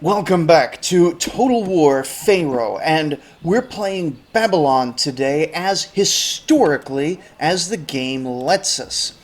Welcome back to Total War Pharaoh, and we're playing Babylon today as historically as the game lets us.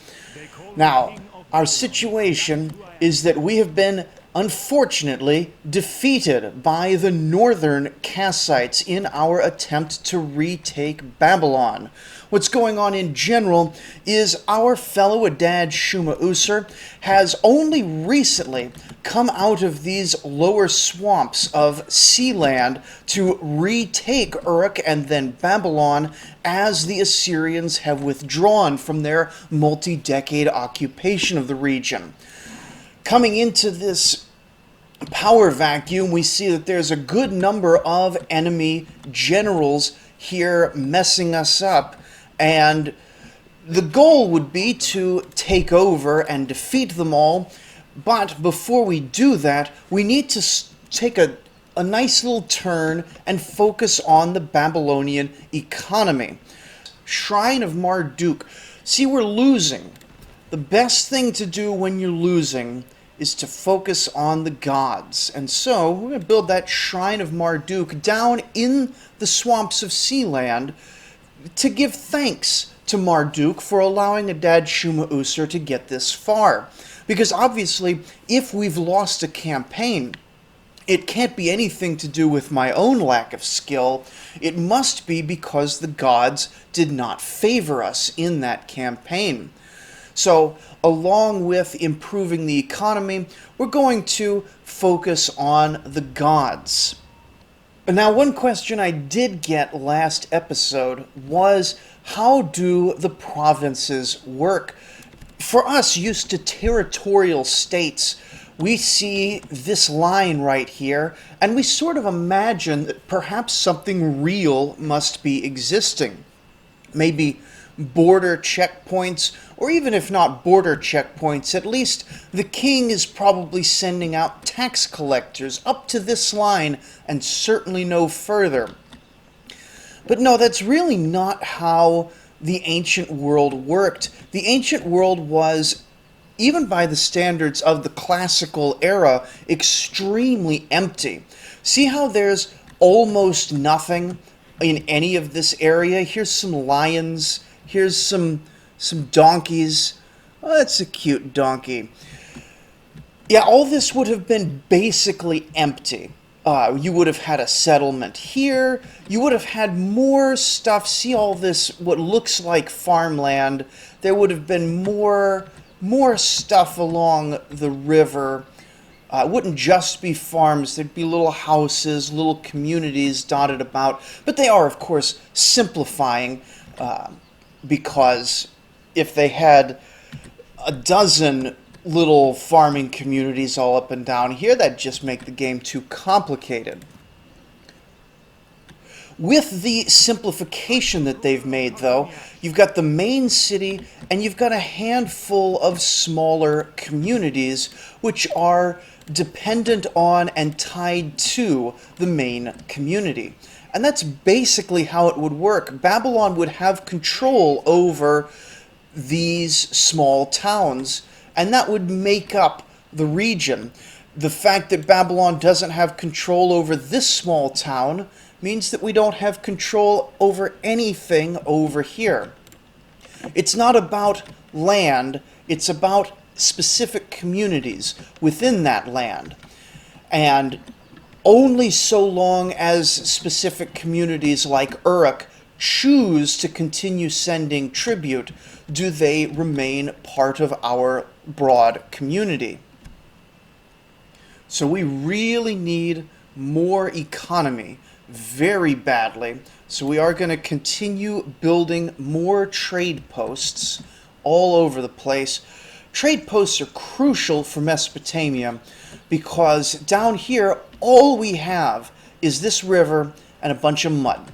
Now, our situation is that we have been unfortunately defeated by the northern Kassites in our attempt to retake Babylon. What's going on in general is our fellow Adad Shuma Usur has only recently come out of these lower swamps of Sealand to retake Uruk and then Babylon as the Assyrians have withdrawn from their multi-decade occupation of the region. Coming into this power vacuum, we see that there's a good number of enemy generals here messing us up, and the goal would be to take over and defeat them all. But before we do that, we need to take a nice little turn and focus on the Babylonian economy. Shrine of Marduk. See, we're losing. The best thing to do when you're losing is to focus on the gods. And so we're going to build that Shrine of Marduk down in the swamps of Sealand to give thanks to Marduk for allowing Adad Shuma Usur to get this far. Because obviously, if we've lost a campaign, it can't be anything to do with my own lack of skill. It must be because the gods did not favor us in that campaign. So, along with improving the economy, we're going to focus on the gods. Now, one question I did get last episode was, how do the provinces work? For us, used to territorial states, we see this line right here, and we sort of imagine that perhaps something real must be existing. Maybe border checkpoints, or even if not border checkpoints, at least the king is probably sending out tax collectors up to this line and certainly no further. But no, that's really not how the ancient world worked. The ancient world was, even by the standards of the classical era, extremely empty. See how there's almost nothing in any of this area? Here's some lions. Here's some donkeys. Oh, that's a cute donkey. Yeah, all this would have been basically empty. You would have had a settlement here. You would have had more stuff. See all this, what looks like farmland. There would have been more stuff along the river. It wouldn't just be farms. There'd be little houses, little communities dotted about. But they are, of course, simplifying, because if they had a dozen little farming communities all up and down here, that'd just make the game too complicated. With the simplification that they've made, though, you've got the main city and you've got a handful of smaller communities which are dependent on and tied to the main community. And that's basically how it would work. Babylon would have control over these small towns, and that would make up the region. The fact that Babylon doesn't have control over this small town means that we don't have control over anything over here. It's not about land, it's about specific communities within that land. And only so long as specific communities like Uruk choose to continue sending tribute do they remain part of our broad community. So we really need more economy very badly. So we are going to continue building more trade posts all over the place. Trade posts are crucial for Mesopotamia because down here all we have is this river and a bunch of mud.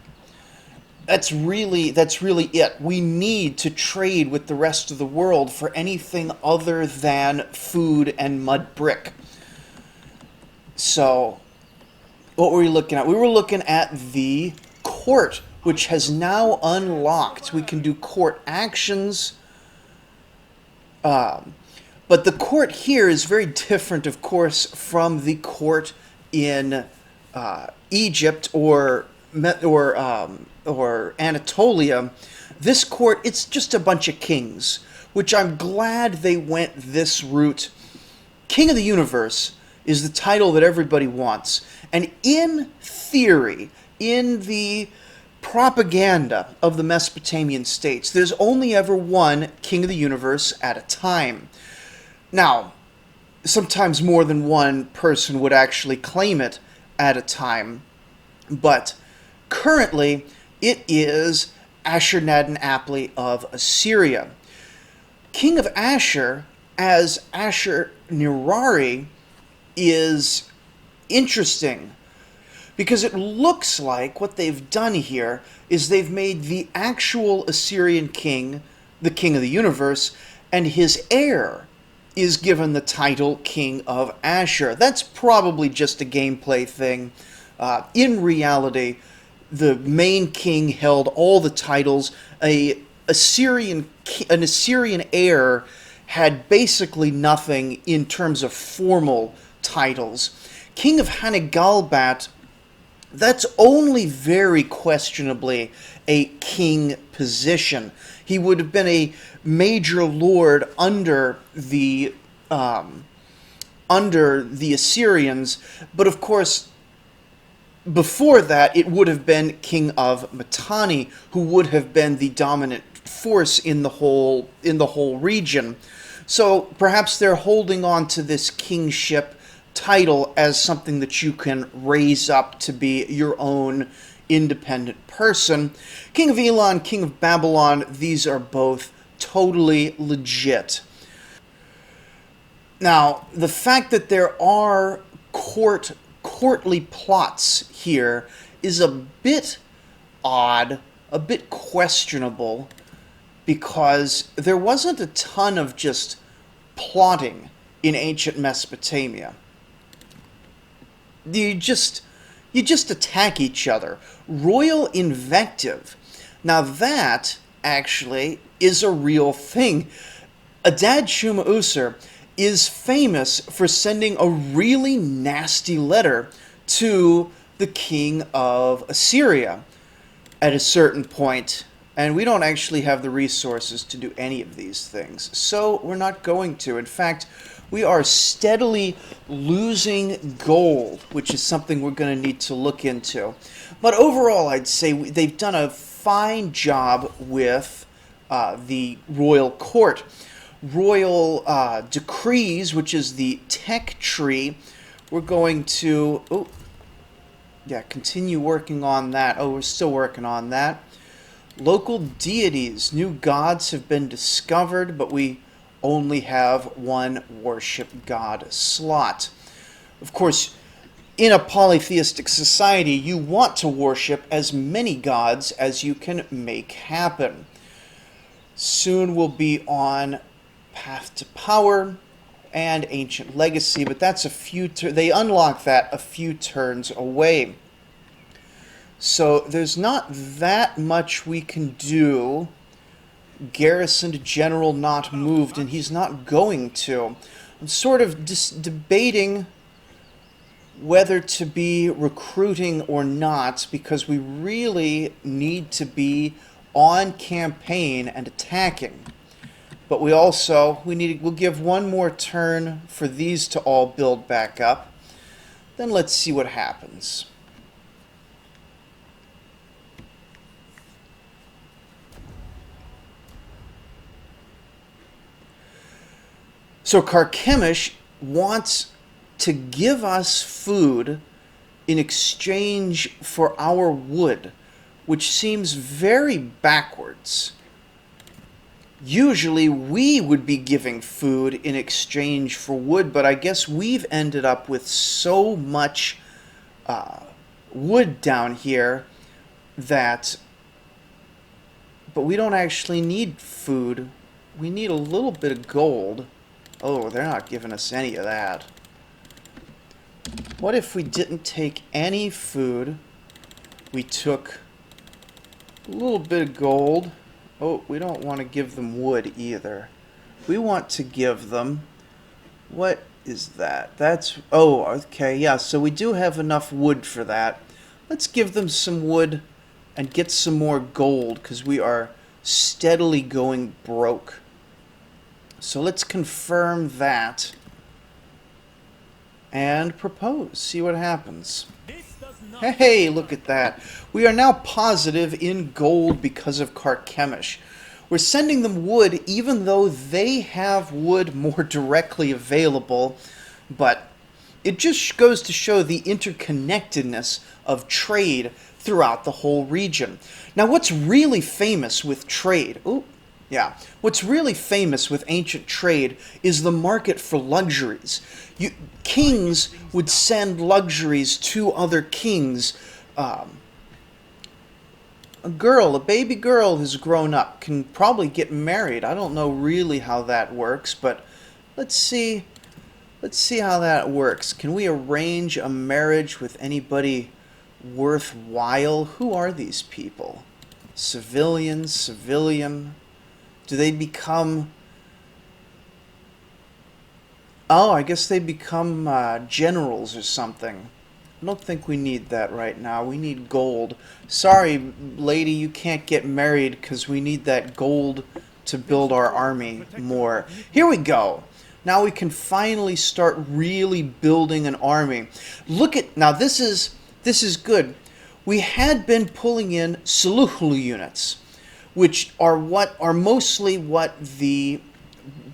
That's really it. We need to trade with the rest of the world for anything other than food and mud brick. So, what were we looking at? We were looking at the court, which has now unlocked. We can do court actions. But the court here is very different, of course, from the court in Egypt or Anatolia, this court, it's just a bunch of kings, which I'm glad they went this route. King of the Universe is the title that everybody wants. And in theory, in the propaganda of the Mesopotamian states, there's only ever one King of the Universe at a time. Now, sometimes more than one person would actually claim it at a time, but currently it is Ashur-nadin-apli of Assyria. King of Ashur, as Ashur-nirari, is interesting because it looks like what they've done here is they've made the actual Assyrian king the king of the universe, and his heir is given the title King of Ashur. That's probably just a gameplay thing. In reality, the main king held all the titles. An Assyrian heir had basically nothing in terms of formal titles. King of Hanigalbat, that's only very questionably a king position. He would have been a major lord under the Assyrians, but of course, before that, it would have been King of Mitanni, who would have been the dominant force in the whole region. So perhaps they're holding on to this kingship title as something that you can raise up to be your own independent person. King of Elam, King of Babylon, these are both totally legit. Now, the fact that there are courtly plots here is a bit odd, a bit questionable, because there wasn't a ton of just plotting in ancient Mesopotamia. You just attack each other. Royal invective. Now that actually is a real thing. Adad Shuma-Usur is famous for sending a really nasty letter to the king of Assyria at a certain point, and we don't actually have the resources to do any of these things, so we're not going to. In fact, we are steadily losing gold, which is something we're going to need to look into. But overall, I'd say they've done a fine job with the royal court. Royal decrees, which is the tech tree, we're going to continue working on that. Oh, we're still working on that. Local deities, new gods have been discovered, but we only have one worship god slot. Of course, in a polytheistic society, you want to worship as many gods as you can make happen. Soon we'll be on Path to Power and Ancient Legacy, but that's they unlock that a few turns away. So there's not that much we can do. Garrisoned general not moved, and he's not going to. I'm sort of debating whether to be recruiting or not, because we really need to be on campaign and attacking. But we'll give one more turn for these to all build back up. Then let's see what happens. So Carchemish wants to give us food in exchange for our wood, which seems very backwards. Usually we would be giving food in exchange for wood, but I guess we've ended up with so much wood down here but we don't actually need food. We need a little bit of gold. Oh, they're not giving us any of that. What if we didn't take any food? We took a little bit of gold. Oh, we don't want to give them wood either. We want to give them What is that? That's... Oh, okay, yeah, so we do have enough wood for that. Let's give them some wood and get some more gold, because we are steadily going broke. So let's confirm that and propose. See what happens. Hey, look at that. We are now positive in gold because of Carchemish. We're sending them wood even though they have wood more directly available, but it just goes to show the interconnectedness of trade throughout the whole region. Now, what's really famous with trade... Ooh, yeah. What's really famous with ancient trade is the market for luxuries. Kings would send luxuries to other kings. A baby girl who's grown up, can probably get married. I don't know really how that works, but let's see how that works. Can we arrange a marriage with anybody worthwhile? Who are these people? Civilian. Do they become... Oh, I guess they become generals or something. I don't think we need that right now. We need gold. Sorry, lady, you can't get married because we need that gold to build our army more. Here we go. Now we can finally start really building an army. Look at... Now this is good. We had been pulling in Suluhulu units, which are mostly what the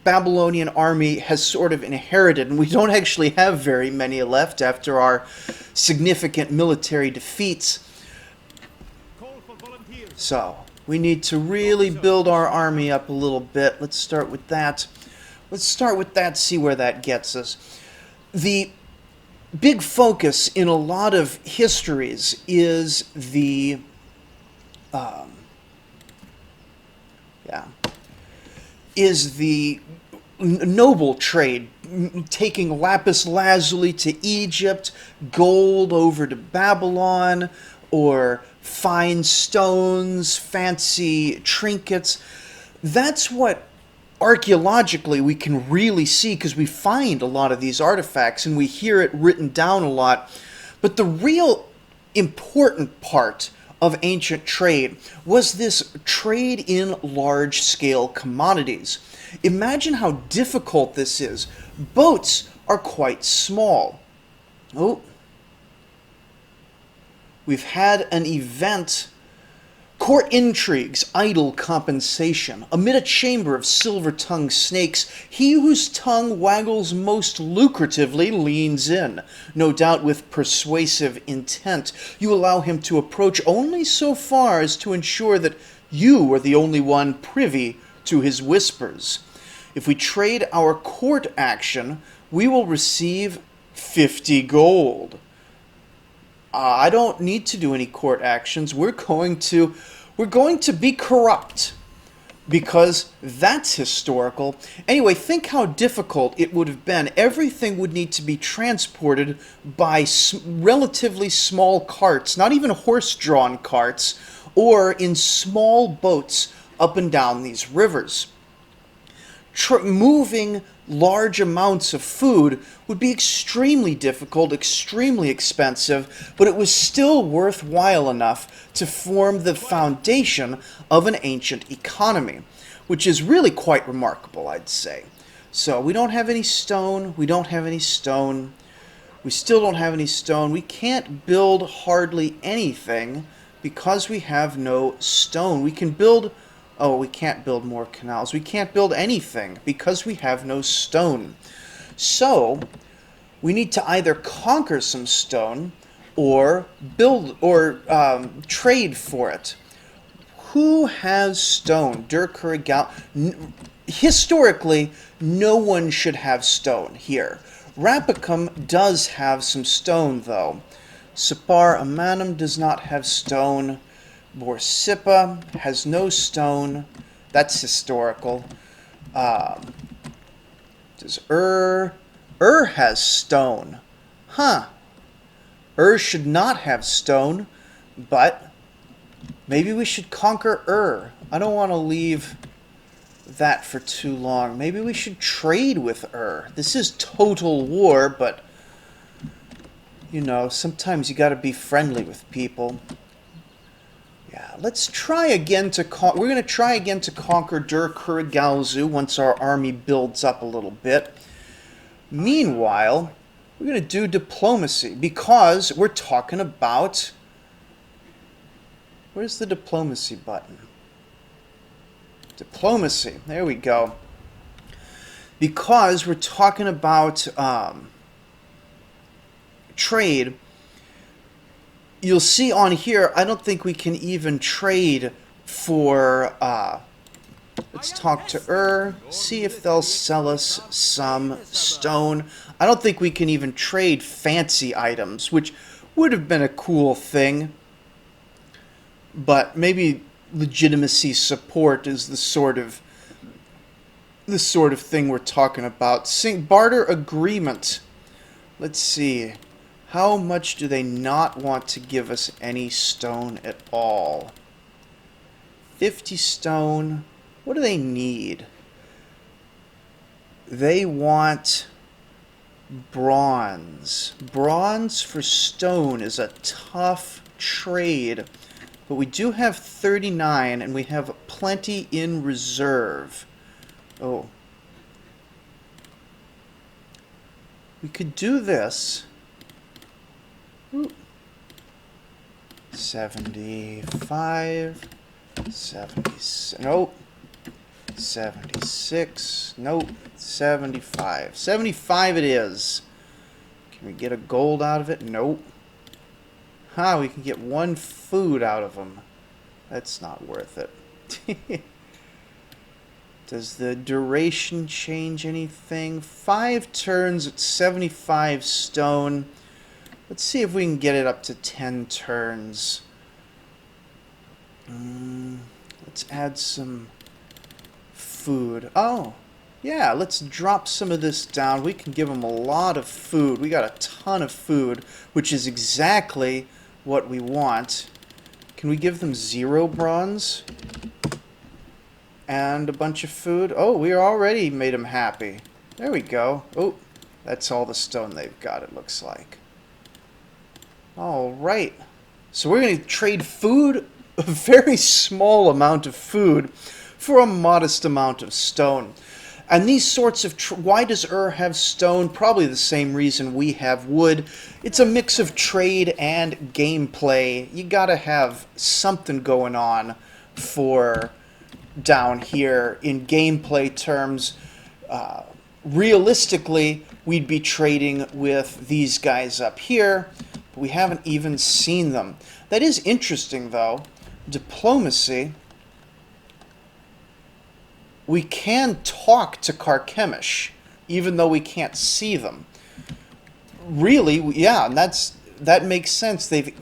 Babylonian army has sort of inherited, and we don't actually have very many left after our significant military defeats. So, we need to really build our army up a little bit. Let's start with that. See where that gets us. The big focus in a lot of histories is the... is the noble trade, taking lapis lazuli to Egypt, gold over to Babylon, or fine stones, fancy trinkets. That's what archaeologically we can really see, because we find a lot of these artifacts and we hear it written down a lot. But the real important part of ancient trade was this trade in large-scale commodities. Imagine how difficult this is. Boats are quite small. Oh, we've had an event. Court intrigues, idle compensation. Amid a chamber of silver-tongued snakes, he whose tongue waggles most lucratively leans in. No doubt with persuasive intent. You allow him to approach only so far as to ensure that you are the only one privy to his whispers. If we trade our court action, we will receive 50 gold. I don't need to do any court actions. We're going to be corrupt, because that's historical. Anyway, think how difficult it would have been. Everything would need to be transported by relatively small carts, not even horse-drawn carts, or in small boats up and down these rivers. Moving large amounts of food would be extremely difficult, extremely expensive, but it was still worthwhile enough to form the foundation of an ancient economy, which is really quite remarkable, I'd say. So we don't have any stone, we still don't have any stone, we can't build hardly anything because we have no stone. We can build... Oh, we can't build more canals. We can't build anything because we have no stone. So, we need to either conquer some stone or build or trade for it. Who has stone? Historically, no one should have stone here. Rapicum does have some stone, though. Sipar Amanum does not have stone. Borsippa has no stone. That's historical. Does Ur has stone. Huh. Ur should not have stone, but maybe we should conquer Ur. I don't want to leave that for too long. Maybe we should trade with This is Total War, but, you know, sometimes you gotta be friendly with people. Yeah, let's try again to we're going to try again to conquer Dur-Kurigalzu once our army builds up a little bit. Meanwhile, we're going to do diplomacy because we're talking about... Where's the diplomacy button? Diplomacy. There we go. Because we're talking about trade. You'll see on here, I don't think we can even trade for, let's talk to see if they'll sell us some stone. I don't think we can even trade fancy items, which would have been a cool thing. But maybe legitimacy support is the sort of thing we're talking about. Barter agreement. Let's see. How much do they not want to give us any stone at all? 50 stone. What do they need? They want bronze. Bronze for stone is a tough trade. But we do have 39, and we have plenty in reserve. Oh. We could do this. 75, 76, nope, 76, nope, 75. 75 it is. Can we get a gold out of it? Nope. We can get one food out of them. That's not worth it. Does the duration change anything? 5 turns at 75 stone. Let's see if we can get it up to 10 turns. Let's add some food. Oh, yeah, let's drop some of this down. We can give them a lot of food. We got a ton of food, which is exactly what we want. Can we give them 0 bronze? And a bunch of food? Oh, we already made them happy. There we go. Oh, that's all the stone they've got, it looks like. Alright, so we're going to trade food, a very small amount of food, for a modest amount of stone. And these sorts of... why does have stone? Probably the same reason we have wood. It's a mix of trade and gameplay. You gotta have something going on for down here in gameplay terms. Realistically, we'd be trading with these guys up here. We haven't even seen them. That is interesting, though. Diplomacy. We can talk to Carchemish, even though we can't see them. Really, yeah, and that makes sense. They've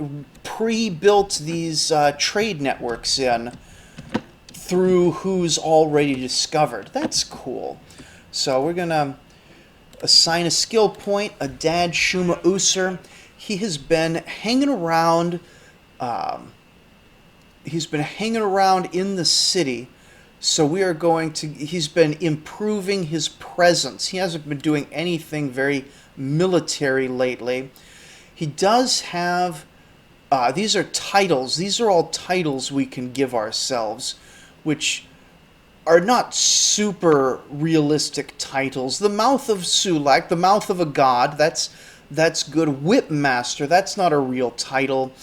pre-built these trade networks in through who's already discovered. That's cool. So we're going to assign a skill point, a Dad Shuma User. He has been hanging around. He's been hanging around in the city, so we are going to. He's been improving his presence. He hasn't been doing anything very military lately. He does have. These are titles. These are all titles we can give ourselves, which are not super realistic titles. The Mouth of Sulak, the Mouth of a God. That's good. Whipmaster, that's not a real title.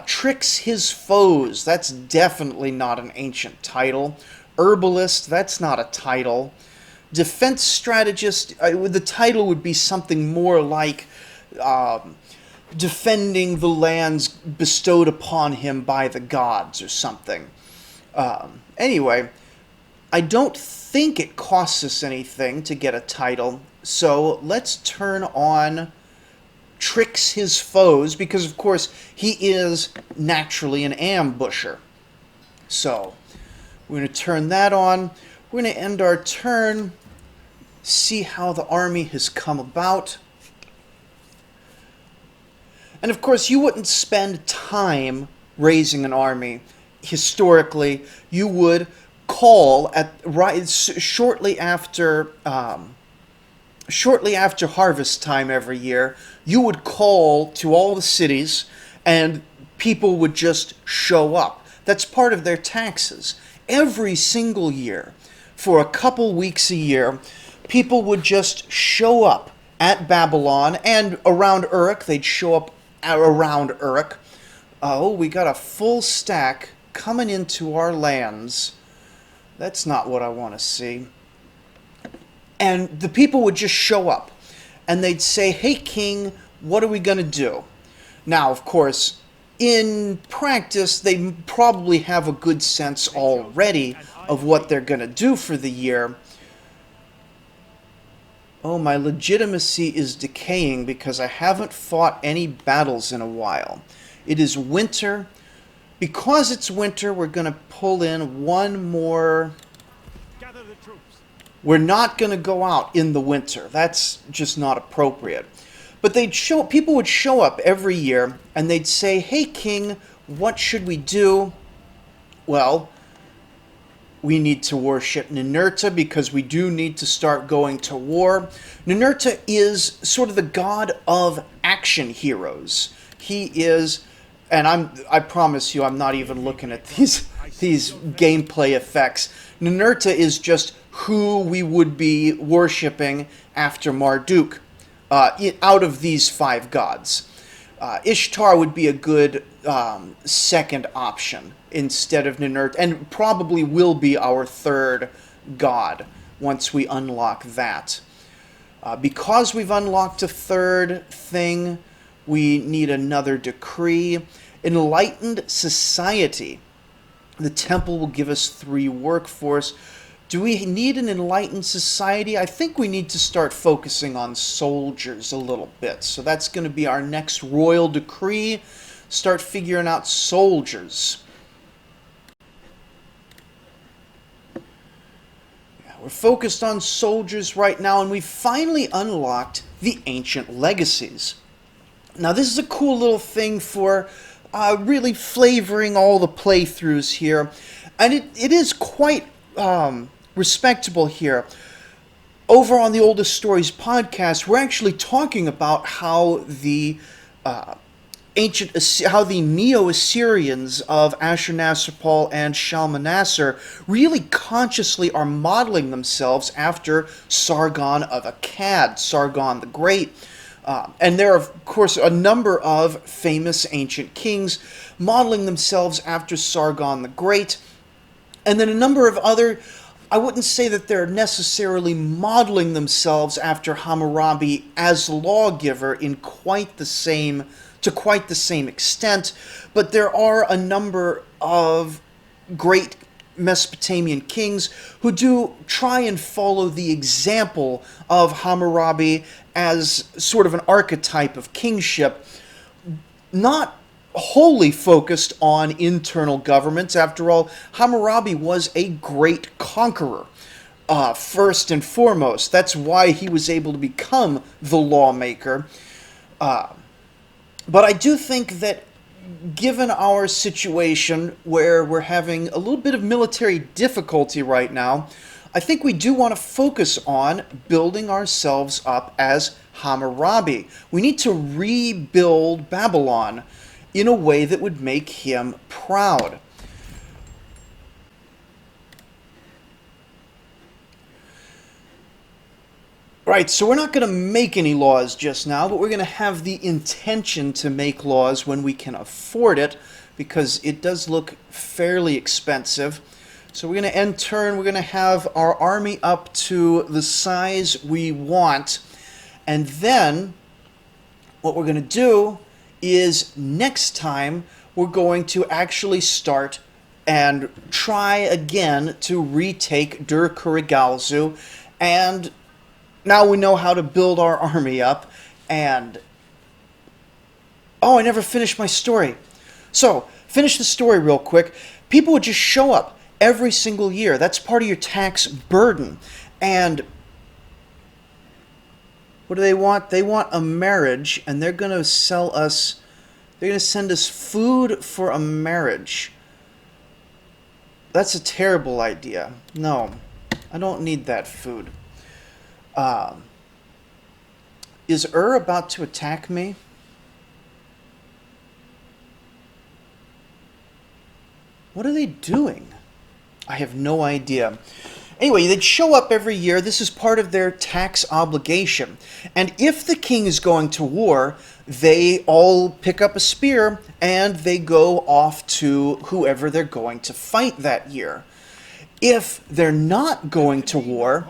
Tricks his foes, that's definitely not an ancient title. Herbalist, that's not a title. Defense strategist, the title would be something more like defending the lands bestowed upon him by the gods or something. Anyway, I don't think it costs us anything to get a title, so let's turn on Tricks his foes, because of course he is naturally an ambusher. So we're going to turn that on. We're going to end our turn, see how the army has come about. And of course you wouldn't spend time raising an army. Historically, you would call at shortly after harvest time every year. You would call to all the cities, and people would just show up. That's part of their taxes. Every single year, for a couple weeks a year, people would just show up at Babylon and around Uruk. They'd show up around Uruk. Oh, we got a full stack coming into our lands. That's not what I want to see. And the people would just show up, and they'd say, "Hey, king, what are we going to do?" Now, of course, in practice, they probably have a good sense already of what they're going to do for the year. Oh, my legitimacy is decaying because I haven't fought any battles in a while. It is winter. Because it's winter, we're going to pull in one more. Gather the troops. We're not going to go out in the winter. That's just not appropriate. But people would show up every year, and they'd say, "Hey, king, what should we do?" Well, we need to worship Ninurta because we do need to start going to war. Ninurta is sort of the god of action heroes. He is, and I promise you, I'm not even looking at these gameplay effects. Ninurta is just who we would be worshiping after Marduk, out of these 5 gods. Ishtar would be a good second option instead of Ninurta, and probably will be our 3rd god once we unlock that. Because we've unlocked a 3rd thing, we need another decree. Enlightened society. The temple will give us 3 workforce. Do we need an enlightened society? I think we need to start focusing on soldiers a little bit. So that's going to be our next royal decree. Start figuring out soldiers. Yeah, we're focused on soldiers right now, and we finally unlocked the ancient legacies. Now this is a cool little thing for really flavoring all the playthroughs here. And it is quite respectable here. Over on the Oldest Stories podcast, we're actually talking about how the Neo-Assyrians of Ashurnasirpal and Shalmaneser really consciously are modeling themselves after Sargon of Akkad, Sargon the Great. And there are, of course, a number of famous ancient kings modeling themselves after Sargon the Great. And then a number of other, I wouldn't say that they're necessarily modeling themselves after Hammurabi as lawgiver to quite the same extent, but there are a number of great Mesopotamian kings who do try and follow the example of Hammurabi as sort of an archetype of kingship, not wholly focused on internal governments. After all, Hammurabi was a great conqueror, first and foremost. That's why he was able to become the lawmaker. But I do think that given our situation where we're having a little bit of military difficulty right now, I think we do want to focus on building ourselves up as Hammurabi. We need to rebuild Babylon in a way that would make him proud. Right, so we're not going to make any laws just now, but we're going to have the intention to make laws when we can afford it, because it does look fairly expensive. So we're going to end turn, we're going to have our army up to the size we want, and then what we're going to do is next time we're going to actually start and try again to retake Dur Kurigalzu, and now we know how to build our army up. And oh, I never finished my story. So finish the story real quick. People would just show up every single year. That's part of your tax burden. And what do they want? They want a marriage, and they're going to sell us, they're going to send us food for a marriage. that's a terrible idea. No, I don't need that food. Is about to attack me? What are they doing? I have no idea. Anyway, they'd show up every year. This is part of their tax obligation. And if the king is going to war, they all pick up a spear and they go off to whoever they're going to fight that year. If they're not going to war,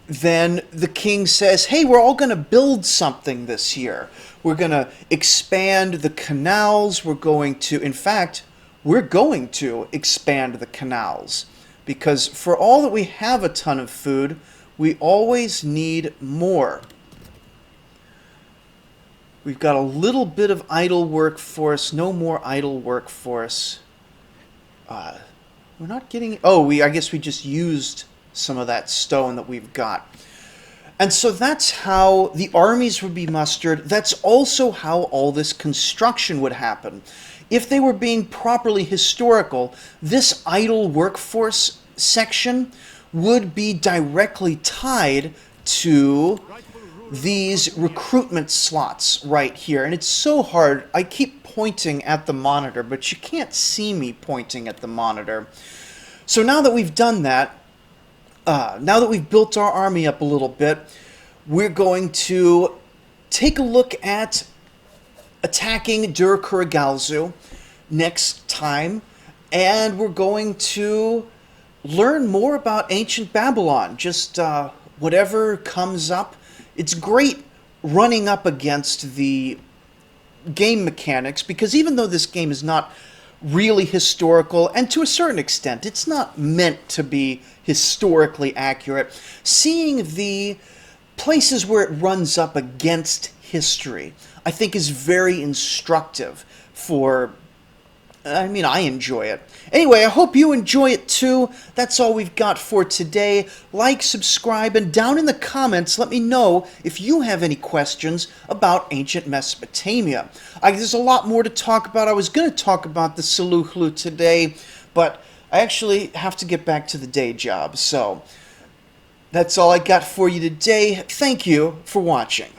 then the king says, hey, we're all going to build something this year. We're going to expand the canals. We're going to, in fact, we're going to expand the canals. Because for all that we have a ton of food, we always need more. We've got a little bit of idle workforce. No more idle workforce. We're not getting... Oh, I guess we just used some of that stone that we've got. And so that's how the armies would be mustered. That's also how all this construction would happen. If they were being properly historical, this idle workforce section would be directly tied to these recruitment slots right here. And it's so hard. I keep pointing at the monitor, but you can't see me pointing at the monitor. So now that we've done that, now that we've built our army up a little bit, we're going to take a look at attacking Dur-Kurigalzu next time, and we're going to learn more about ancient Babylon. Just whatever comes up. It's great running up against the game mechanics, because even though this game is not really historical, and to a certain extent it's not meant to be historically accurate, seeing the places where it runs up against history I think is very instructive for... I mean, I enjoy it. Anyway, I hope you enjoy it too. That's all we've got for today. Like, subscribe, and down in the comments, let me know if you have any questions about ancient Mesopotamia. There's a lot more to talk about. I was going to talk about the Sulukhlu today, but I actually have to get back to the day job. So, that's all I got for you today. Thank you for watching.